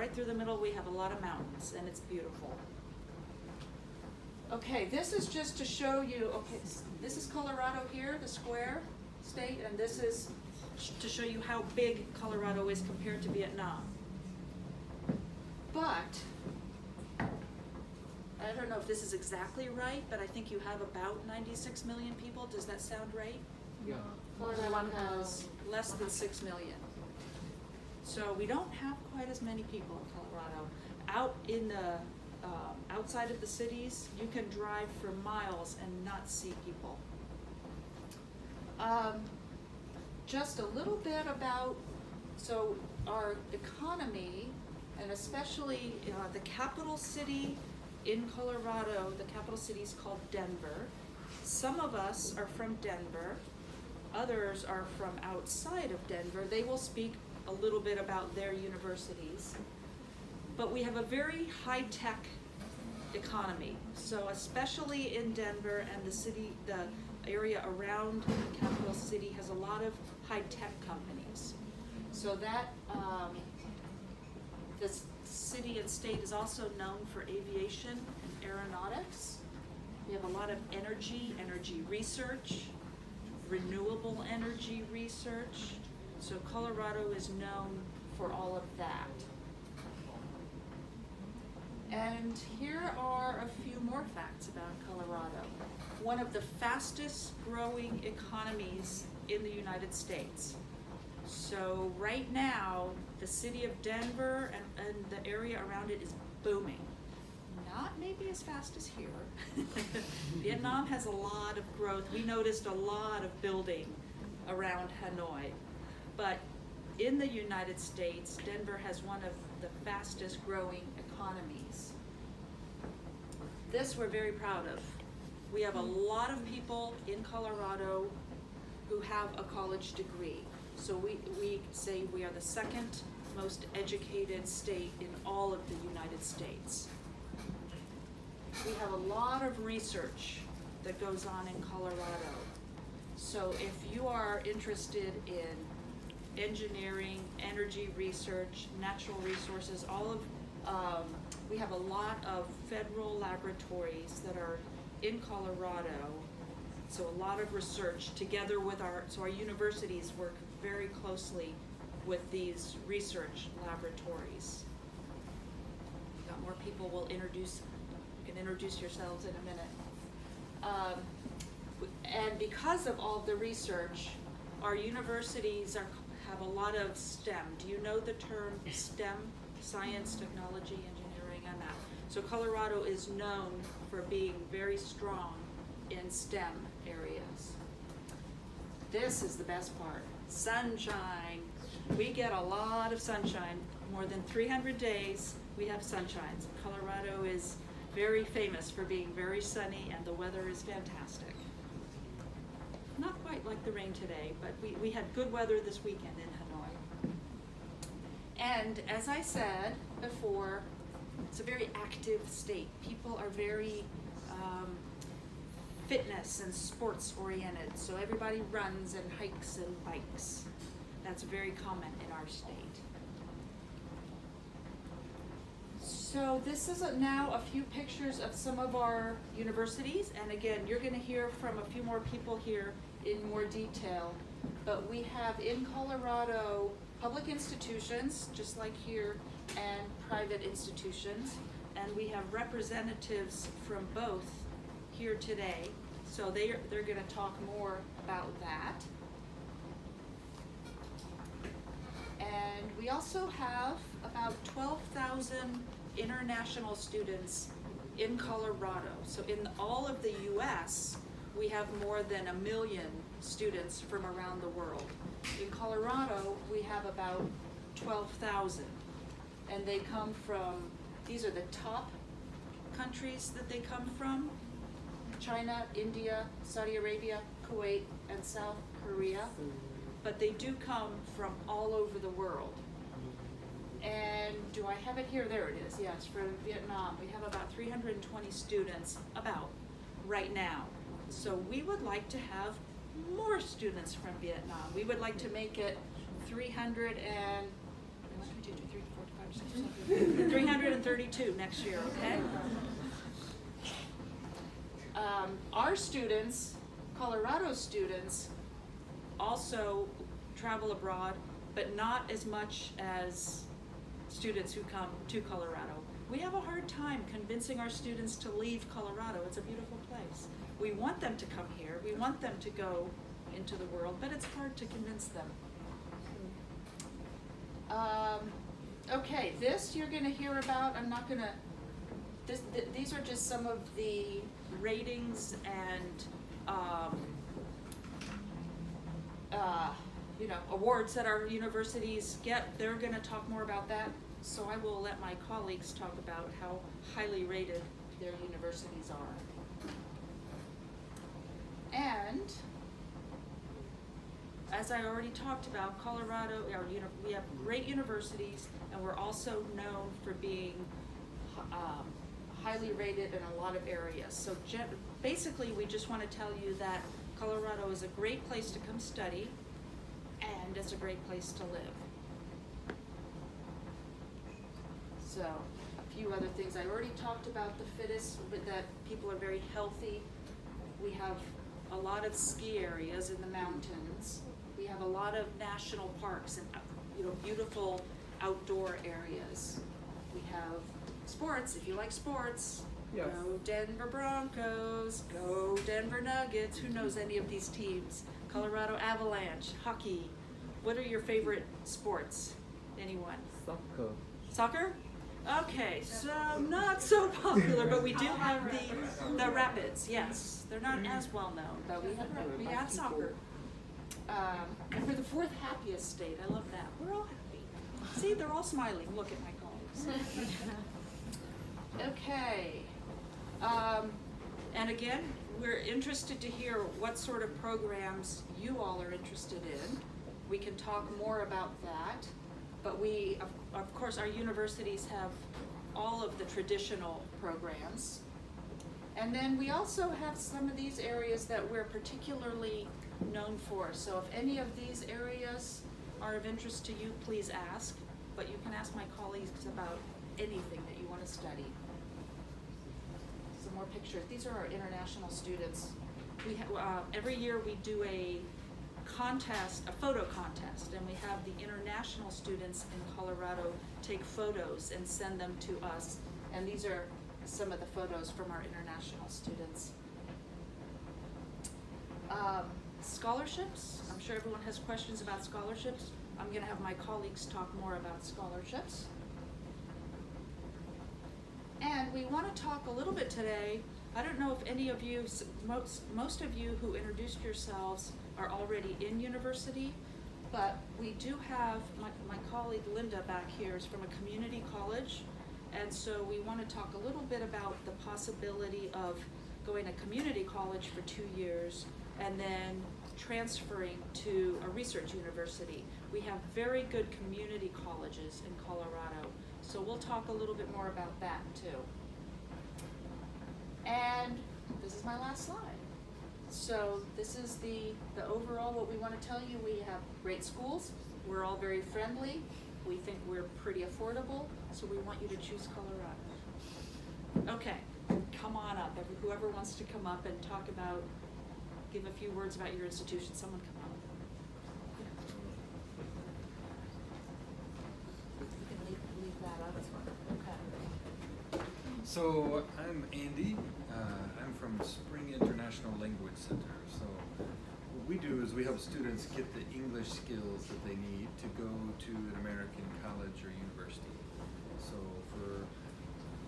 right through the middle we have a lot of mountains, and it's beautiful. Okay, this is just to show you, okay, this is Colorado here, the square state, and this is to show you how big Colorado is compared to Vietnam. But, I don't know if this is exactly right, but I think you have about 96 million people. Does that sound right? Yeah. Colorado has less than 6 million. So we don't have quite as many people in Colorado. Out in the, outside of the cities, you can drive for miles and not see people. Just a little bit about, so our economy, and especially the capital city in Colorado, the capital city is called Denver. Some of us are from Denver, others are from outside of Denver. They will speak a little bit about their universities. But we have a very high-tech economy. So especially in Denver and the city, the area around the capital city has a lot of high-tech companies. So that, this city and state is also known for aviation and aeronautics. We have a lot of energy research, renewable energy research. So Colorado is known for all of that. And here are a few more facts about Colorado. One of the fastest growing economies in the United States. So right now, the city of Denver and the area around it is booming. Not maybe as fast as here. Vietnam has a lot of growth. We noticed a lot of building around Hanoi. But in the United States, Denver has one of the fastest growing economies. This we're very proud of. We have a lot of people in Colorado who have a college degree. So we say we are the second most educated state in all of the United States. We have a lot of research that goes on in Colorado. So if you are interested in engineering, energy research, natural resources, all of, we have a lot of federal laboratories that are in Colorado. So a lot of research together with so our universities work very closely with these research laboratories. Got more people we'll introduce. You can introduce yourselves in a minute. And because of all the research, our universities have a lot of STEM. Do you know the term STEM? Science, technology, engineering, and math. So Colorado is known for being very strong in STEM areas. This is the best part. Sunshine. We get a lot of sunshine. More than 300 days we have sunshine. Colorado is very famous for being very sunny, and the weather is fantastic. Not quite like the rain today, but we had good weather this weekend in Hanoi. And as I said before, it's a very active state. People are very fitness and sports oriented, so everybody runs and hikes and bikes. That's very common in our state. So this is now a few pictures of some of our universities, and again, you're going to hear from a few more people here in more detail. But we have in Colorado public institutions, just like here, and private institutions, and we have representatives from both here today, so they're going to talk more about that. And we also have about 12,000 international students in Colorado. So in all of the US, we have more than 1 million students from around the world. In Colorado, we have about 12,000, and they come from, these are the top countries that they come from: China, India, Saudi Arabia, Kuwait, and South Korea. But they do come from all over the world. And do I have it here? There it is, yes, for Vietnam. We have about 320 students, right now. So we would like to have more students from Vietnam. We would like to make it 300 and, what did we do, 3, 4, 5, 6, than 32 next year, okay? Our students, Colorado students, also travel abroad, but not as much as students who come to Colorado. We have a hard time convincing our students to leave Colorado. It's a beautiful place. We want them to come here. We want them to go into the world, but it's hard to convince them. Okay, this you're going to hear about. I'm not going to. These are just some of the ratings and awards that our universities get. They're going to talk more about that. So I will let my colleagues talk about how highly rated their universities are. And as I already talked about, Colorado, we have great universities, and we're also known for being highly rated in a lot of areas. So basically, we just want to tell you that Colorado is a great place to come study, and it's a great place to live. So a few other things. I already talked about the fittest, but that people are very healthy. We have a lot of ski areas in the mountains. We have a lot of national parks and beautiful outdoor areas. We have sports. If you like sports, yes. Go Denver Broncos, go Denver Nuggets. Who knows any of these teams? Colorado Avalanche, hockey. What are your favorite sports? Anyone? Soccer. Soccer? Okay, so not so popular, but we do have the Rapids. Yes, they're not as well known, but we have soccer. And we're the fourth happiest state. I love that. We're all happy. See, they're all smiling. Look at my colleagues. Okay. And again, we're interested to hear what sort of programs you all are interested in. We can talk more about that. But we, of course, our universities have all of the traditional programs. And then we also have some of these areas that we're particularly known for. So if any of these areas are of interest to you, please ask. But you can ask my colleagues about anything that you want to study. Some more pictures. These are our international students. We every year we do a photo contest, and we have the international students in Colorado take photos and send them to us. And these are some of the photos from our international students. Scholarships. I'm sure everyone has questions about scholarships. I'm going to have my colleagues talk more about scholarships. And we want to talk a little bit today. I don't know if any of you, most of you who introduced yourselves are already in university, but we do have, my colleague Linda back here is from a community college, and so we want to talk a little bit about the possibility of going to community college for 2 years and then transferring to a research university. We have very good community colleges in Colorado, so we'll talk a little bit more about that too. And this is my last slide. So this is the overall what we want to tell you. We have great schools. We're all very friendly. We think we're pretty affordable, so we want you to choose Colorado. Okay, come on up. Whoever wants to come up and give a few words about your institution. Someone come up. You can leave that up. Okay. So I'm Andy. I'm from Spring International Language Center. So what we do is we help students get the English skills that they need to go to an American college or university. So for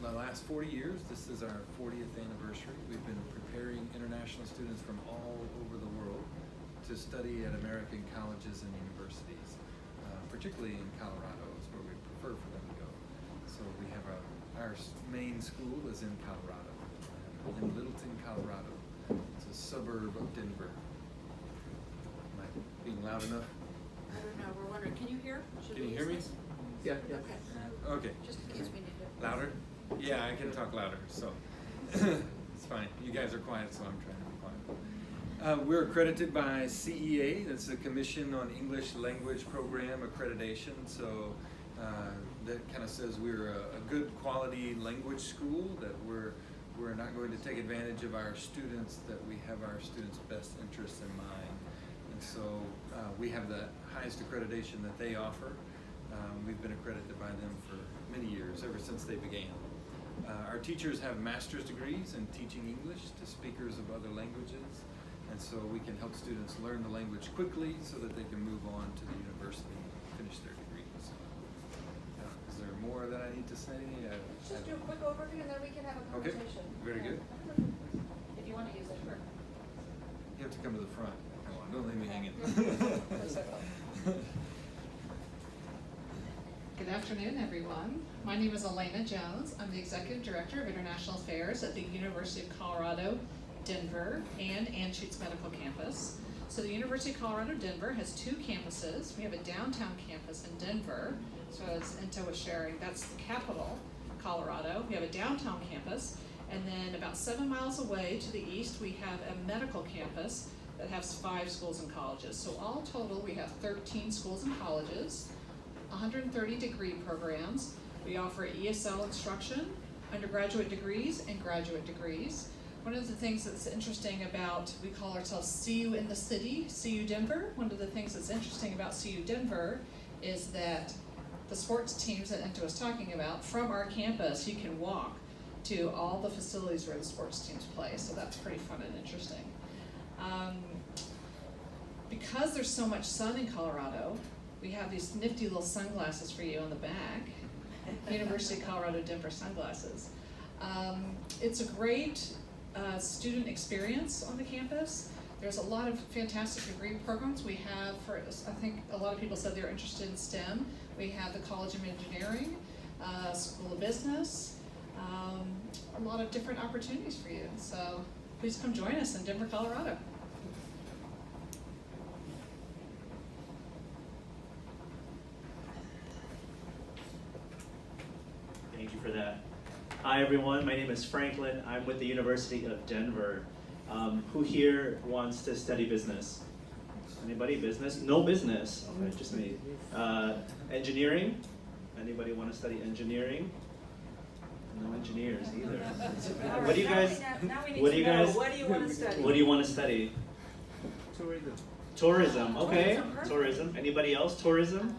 the last 40 years, this is our 40th anniversary. We've been preparing international students from all over the world to study at American colleges and universities, particularly in Colorado is where we prefer for them to go. So we have our main school is in Colorado, in Littleton, Colorado. It's a suburb of Denver. Am I being loud enough? I don't know. We're wondering. Can you hear? Can you hear me? Yeah. Okay. Okay. Just in case we need to. Louder? Yeah, I can talk louder, so it's fine. You guys are quiet, so I'm trying to be quiet. We're accredited by CEA. That's the Commission on English Language Program Accreditation. So that kind of says we're a good quality language school, that we're not going to take advantage of our students, that we have our students' best interests in mind. And so we have the highest accreditation that they offer. We've been accredited by them for many years, ever since they began. Our teachers have master's degrees in teaching English to speakers of other languages, and so we can help students learn the language quickly so that they can move on to the university and finish their degrees. Is there more that I need to say? Just do a quick overview and then we can have a Okay, conversation. very good. If you want to use it, sure. You have to come to the front. Come on, don't leave me hanging. Good afternoon, everyone. My name is Elena Jones. I'm the Executive Director of International Affairs at the University of Colorado, Denver, and Anschutz Medical Campus. So the University of Colorado, Denver has two campuses. We have a downtown campus in Denver, so as Ento was sharing, that's the capital, Colorado. We have a downtown campus, and then about 7 miles away to the east, we have a medical campus that has 5 schools and colleges. So all total, we have 13 schools and colleges, 130 degree programs. We offer ESL instruction, undergraduate degrees, and graduate degrees. One of the things that's interesting about, we call ourselves CU in the city, CU Denver. One of the things that's interesting about CU Denver is that the sports teams that Ento was talking about, from our campus, you can walk to all the facilities where the sports teams play, so that's pretty fun and interesting. Because there's so much sun in Colorado, we have these nifty little sunglasses for you on the back, University of Colorado Denver sunglasses. It's a great student experience on the campus. There's a lot of fantastic degree programs. We have, I think a lot of people said they're interested in STEM. We have the College of Engineering, School of Business, a lot of different opportunities for you. So please come join us in Denver, Colorado. Thank you for that. Hi everyone, my name is Franklin. I'm with the University of Denver. Who here wants to study business? Anybody? Business? No business. Okay, just me. Engineering? Anybody want to study engineering? No engineers either. What do you guys? What do you guys? What do you want to study? What do you want to study? Tourism. Tourism. Okay. Tourism, perfect. Tourism. Anybody else? Tourism?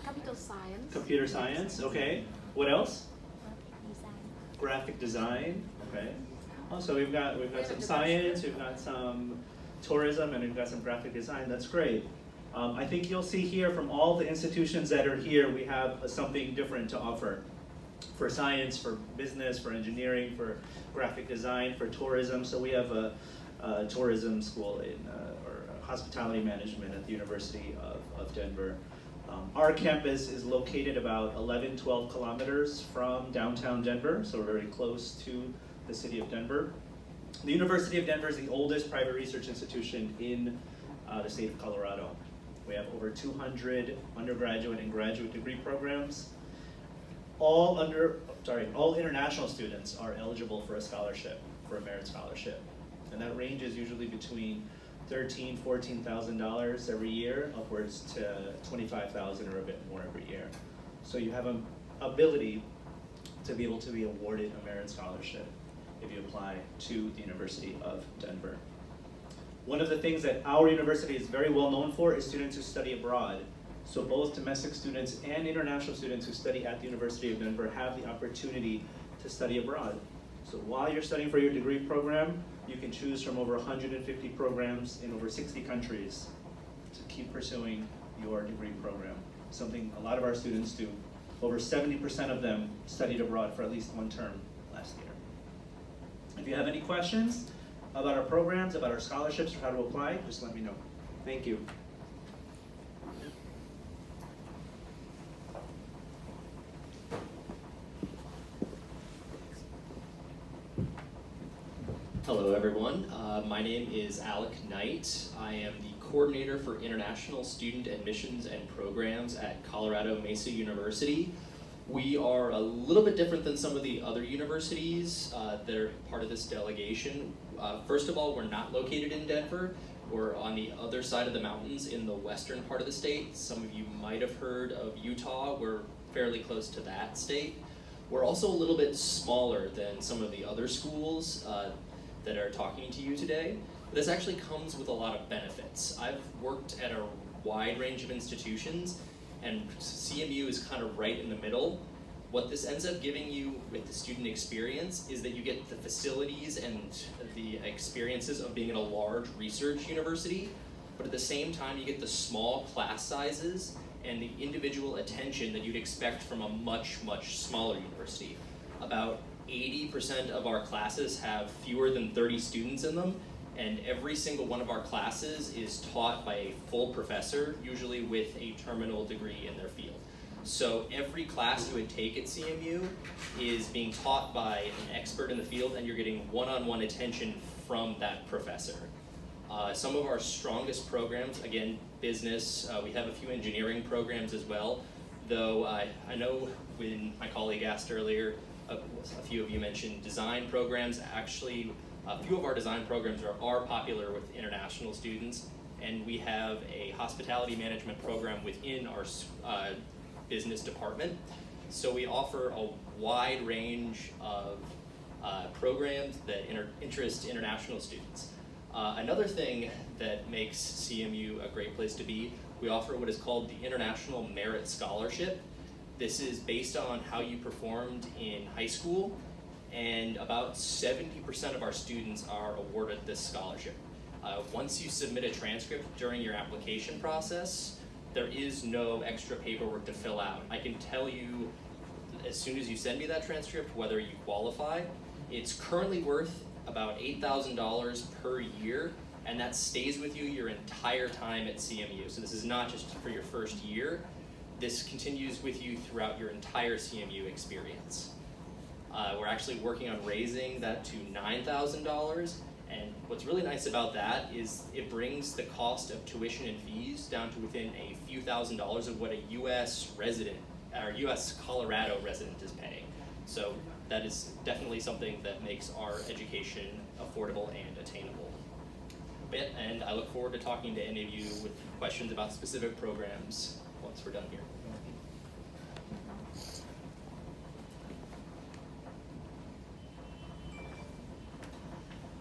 Computer science. Computer science. Okay. What else? Design. Graphic design. Okay. Also, we've got some science, we've got some tourism, and we've got some graphic design. That's great. I think you'll see here from all the institutions that are here, we have something different to offer. For science, for business, for engineering, for graphic design, for tourism. So we have a tourism school or hospitality management at the University of Denver. Our campus is located about 12 kilometers from downtown Denver, so we're very close to the city of Denver. The University of Denver is the oldest private research institution in the state of Colorado. We have over 200 undergraduate and graduate degree programs. All international students are eligible for a scholarship, for a merit scholarship. And that ranges usually between $13,000, $14,000 every year, upwards to $25,000 or a bit more every year. So you have an ability to be able to be awarded a merit scholarship if you apply to the University of Denver. One of the things that our university is very well known for is students who study abroad. So both domestic students and international students who study at the University of Denver have the opportunity to study abroad. So while you're studying for your degree program, you can choose from over 150 programs in over 60 countries to keep pursuing your degree program, something a lot of our students do. Over 70% of them studied abroad for at least one term last year. If you have any questions about our programs, about our scholarships, or how to apply, just let me know. Thank you. Hello everyone, my name is Alec Knight. I am the coordinator for international student admissions and programs at Colorado Mesa University. We are a little bit different than some of the other universities that are part of this delegation. First of all, we're not located in Denver. We're on the other side of the mountains in the western part of the state. Some of you might have heard of Utah. We're fairly close to that state. We're also a little bit smaller than some of the other schools that are talking to you today. But this actually comes with a lot of benefits. I've worked at a wide range of institutions, and CMU is kind of right in the middle. What this ends up giving you with the student experience is that you get the facilities and the experiences of being in a large research university, but at the same time you get the small class sizes and the individual attention that you'd expect from a much, much smaller university. About 80% of our classes have fewer than 30 students in them, and every single one of our classes is taught by a full professor, usually with a terminal degree in their field. So every class you would take at CMU is being taught by an expert in the field, and you're getting one-on-one attention from that professor. Some of our strongest programs, again, business, we have a few engineering programs as well, though I know when my colleague asked earlier, a few of you mentioned design programs. Actually, a few of our design programs are popular with international students, and we have a hospitality management program within our business department. So we offer a wide range of programs that interest international students. Another thing that makes CMU a great place to be, we offer what is called the International Merit Scholarship. This is based on how you performed in high school, and about 70% of our students are awarded this scholarship. Once you submit a transcript during your application process, there is no extra paperwork to fill out. I can tell you as soon as you send me that transcript whether you qualify. It's currently worth about $8,000 per year, and that stays with you your entire time at CMU. So this is not just for your first year. This continues with you throughout your entire CMU experience. We're actually working on raising that to $9,000, and what's really nice about that is it brings the cost of tuition and fees down to within a few $1,000s of what a U.S. resident, or U.S. Colorado resident is paying. So that is definitely something that makes our education affordable and attainable. And I look forward to talking to any of you with questions about specific programs once we're done here.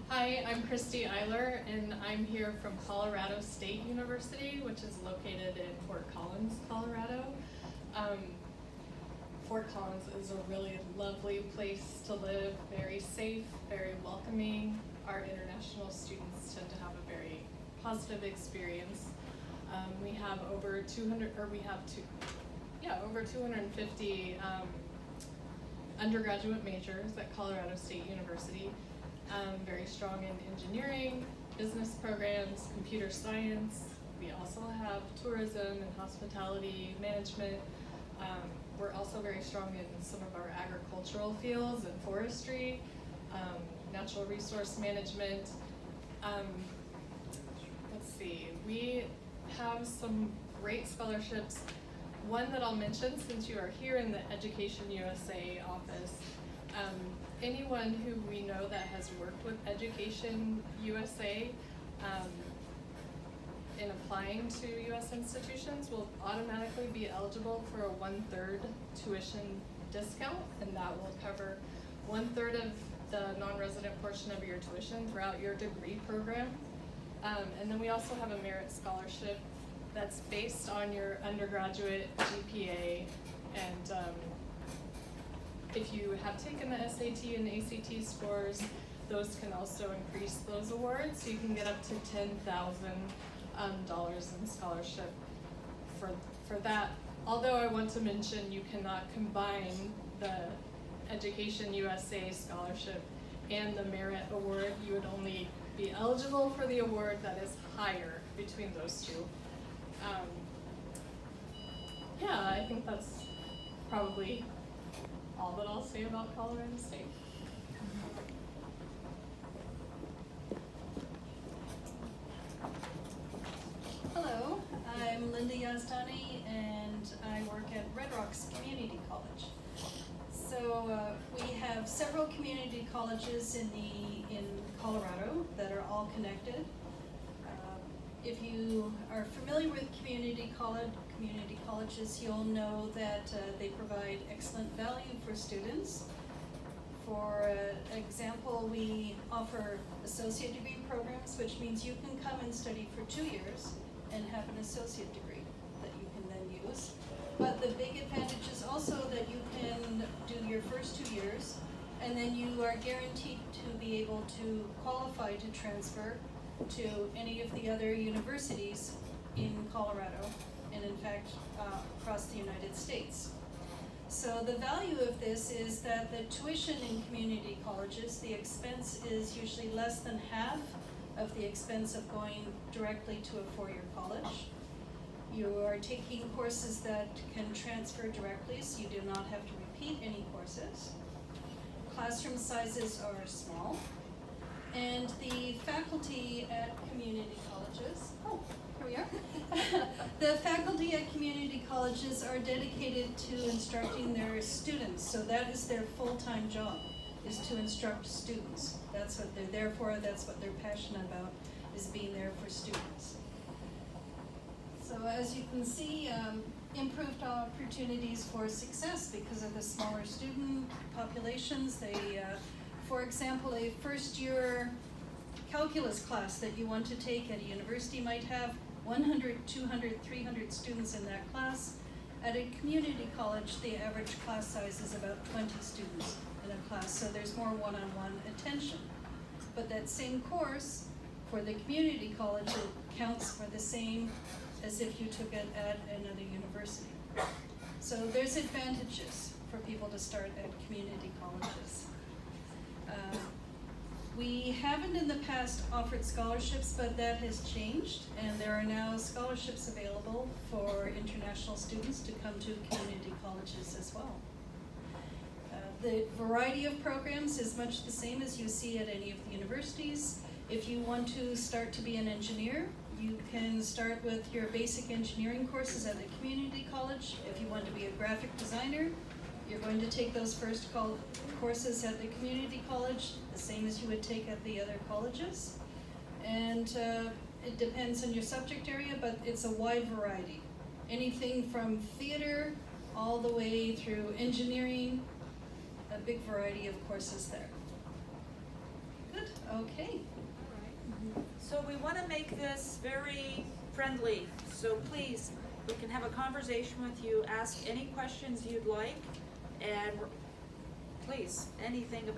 Hi, I'm Christy Eiler, and I'm here from Colorado State University, which is located in Fort Collins, Colorado. Fort Collins is a really lovely place to live, very safe, very welcoming. Our international students tend to have a very positive experience. We have over 250 undergraduate majors at Colorado State University. Very strong in engineering, business programs, computer science. We also have tourism and hospitality management. We're also very strong in some of our agricultural fields and forestry, natural resource management. Let's see, we have some great scholarships. One that I'll mention since you are here in the Education USA office, anyone who we know that has worked with Education USA in applying to U.S. institutions will automatically be eligible for a 1/3 tuition discount, and that will cover 1/3 of the non-resident portion of your tuition throughout your degree program. And then we also have a merit scholarship that's based on your undergraduate GPA, and if you have taken the SAT and ACT scores, those can also increase those awards. So you can get up to $10,000 in scholarship for that. Although I want to mention you cannot combine the Education USA scholarship and the merit award. You would only be eligible for the award that is higher between those two. Yeah, I think that's probably all that I'll say about Colorado State. Hello, I'm Linda Yazdani, and I work at Red Rocks Community College. So we have several community colleges in Colorado that are all connected. If you are familiar with community community colleges, you'll know that they provide excellent value for students. For example, we offer associate degree programs, which means you can come and study for 2 years and have an associate degree that you can then use. But the big advantage is also that you can do your first 2 years, and then you are guaranteed to be able to qualify to transfer to any of the other universities in Colorado, and in fact, across the United States. So the value of this is that the tuition in community colleges, the expense is usually less than half of the expense of going directly to a four-year college. You are taking courses that can transfer directly, so you do not have to repeat any courses. Classroom sizes are small, and the faculty at community colleges, here we are. The faculty at community colleges are dedicated to instructing their students, so that is their full-time job, is to instruct students. That's what they're there for, that's what they're passionate about, is being there for students. So as you can see, improved opportunities for success because of the smaller student populations. They, for example, a first-year calculus class that you want to take at a university might have 100, 200, 300 students in that class. At a community college, the average class size is about 20 students in a class, so there's more one-on-one attention. But that same course, for the community college, it counts for the same as if you took it at another university. So there's advantages for people to start at community colleges. We haven't in the past offered scholarships, but that has changed, and there are now scholarships available for international students to come to community colleges as well. The variety of programs is much the same as you see at any of the universities. If you want to start to be an engineer, you can start with your basic engineering courses at the community college. If you want to be a graphic designer, you're going to take those first courses at the community college, the same as you would take at the other colleges. And it depends on your subject area, but it's a wide variety. Anything from theater all the way through engineering, a big variety of courses there. Good, okay. So we want to make this very friendly, so please, we can have a conversation with you, ask any questions you'd like, and please, anything about